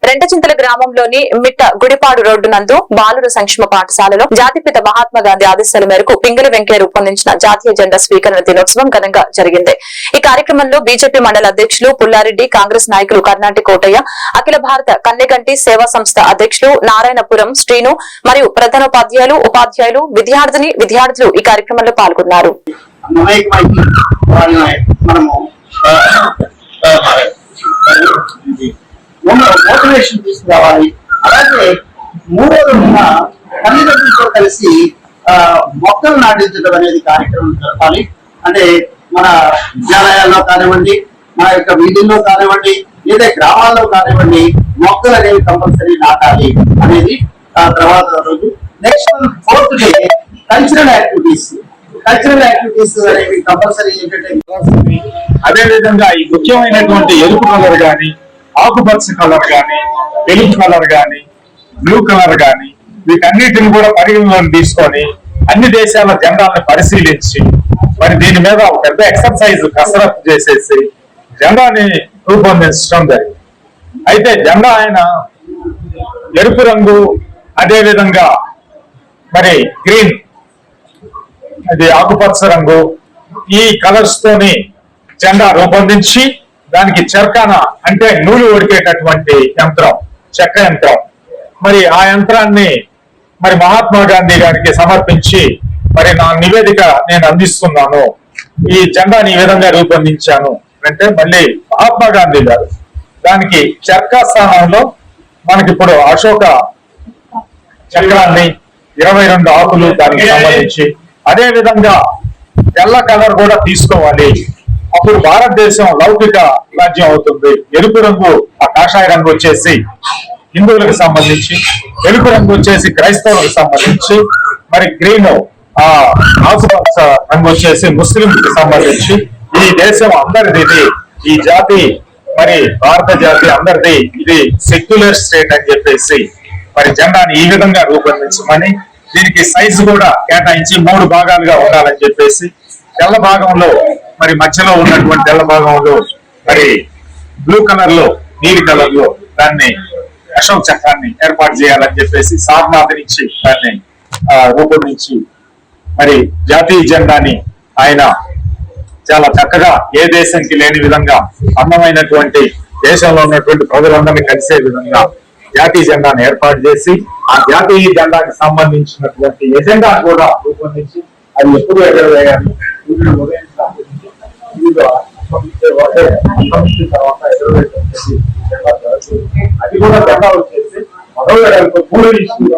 రెంటచింతల గ్రామంలోని మిట్ట గుడిపాడు రోడ్డు నందు బాలుర సంక్షేమ పాఠశాలలో జాతిపిత మహాత్మా గాంధీ ఆదేశాల మేరకు పింగళి వెంకయ్య రూపొందించిన జాతీయ జెండా స్వీకరణ దినోత్సవం ఘనంగా జరిగింది. ఈ కార్యక్రమంలో బీజేపీ మండల అధ్యక్షులు పుల్లారెడ్డి, కాంగ్రెస్ నాయకులు కర్ణాటి కోటయ్య, అఖిల భారత కన్నెగంటి సేవా సంస్థ అధ్యక్షులు నారాయణపురం శ్రీను మరియు ప్రధానోపాధ్యాయులు, ఉపాధ్యాయులు, విద్యార్థులు ఈ కార్యక్రమంలో పాల్గొన్నారు. మోటివేషన్ తీసుకురావాలి. అలాగే మూడోది తల్లిదండ్రులతో కలిసి మొక్కలు నాటించడం అనేది కార్యక్రమం జరపాలి. అంటే మన విద్యాలయాల్లో కానివ్వండి, మన యొక్క వీధుల్లో కానివ్వండి, లేదా గ్రామాల్లో కానివ్వండి, మొక్కలు అనేవి కంపల్సరీ నాటాలి అనేది తర్వాత రోజు. Next 4th day cultural activities అనేవి కంపల్సరీ ఏంటంటే, అదే విధంగా ఈ ముఖ్యమైనటువంటి ఎరుపు కలర్ కానీ, ఆకుపచ్చ కలర్ కానీ, తెలుపు కలర్ కానీ, బ్లూ కలర్ కానీ, వీటన్నిటిని కూడా పరిగణలోకి తీసుకొని అన్ని దేశాల జెండాలను పరిశీలించి మరి దీని మీద ఒక పెద్ద ఎక్సర్సైజ్ కసరత్తు చేసేసి జెండాని రూపొందించడం జరిగింది. అయితే జెండా ఆయన ఎరుపు రంగు, అదే విధంగా మరి గ్రీన్, అది ఆకుపచ్చ రంగు, ఈ కలర్స్ తోని జెండా రూపొందించి దానికి చెరకాన అంటే నూలు ఒడికేటటువంటి యంత్రం, చక్ర యంత్రం, మరి ఆ యంత్రాన్ని మరి మహాత్మా గాంధీ గారికి సమర్పించి మరి నా నివేదిక నేను అందిస్తున్నాను, ఈ జెండాని ఈ విధంగా రూపొందించాను అంటే మళ్ళీ మహాత్మా గాంధీ గారు దానికి చర్కా స్థానంలో మనకిప్పుడు అశోక చక్రాన్ని 22 ఆకులు దానికి సంబంధించి, అదే విధంగా తెల్ల కలర్ కూడా తీసుకోవాలి. అప్పుడు భారతదేశం లౌకిక రాజ్యం అవుతుంది. ఎరుపు రంగు ఆ కాషాయ రంగు వచ్చేసి హిందువులకు సంబంధించి, ఎరుపు రంగు వచ్చేసి క్రైస్తవులకు సంబంధించి, మరి గ్రీన్ ఆ ఆకుపచ్చ రంగు వచ్చేసి ముస్లింకి సంబంధించి, ఈ దేశం అందరిది, ఈ జాతి మరి భారత జాతి అందరిది, ఇది సెక్యులర్ స్టేట్ అని చెప్పేసి మరి జెండాని ఈ విధంగా రూపొందించమని, దీనికి సైజు కూడా కేటాయించి 3 భాగాలుగా ఉండాలని చెప్పేసి, తెల్ల భాగంలో మరి మధ్యలో ఉన్నటువంటి తెల్ల భాగంలో మరి బ్లూ కలర్ లో, నీలి కలర్ లో దాన్ని అశోక్ చక్రాన్ని ఏర్పాటు చేయాలని చెప్పేసి సారనాథ్ నుంచి దాన్ని రూపొందించి మరి జాతీయ జెండాని ఆయన చాలా చక్కగా ఏ దేశంకి లేని విధంగా అందమైనటువంటి దేశంలో ఉన్నటువంటి ప్రజలందరినీ కలిసే విధంగా జాతీయ జెండాను ఏర్పాటు చేసి ఆ జాతీయ జెండాకి సంబంధించినటువంటి ఎజెండా కూడా రూపొందించి అది ఎప్పుడు ఎగరవేయాలి, తర్వాత అది కూడా జెండా వచ్చేసి 3 ఇంచుల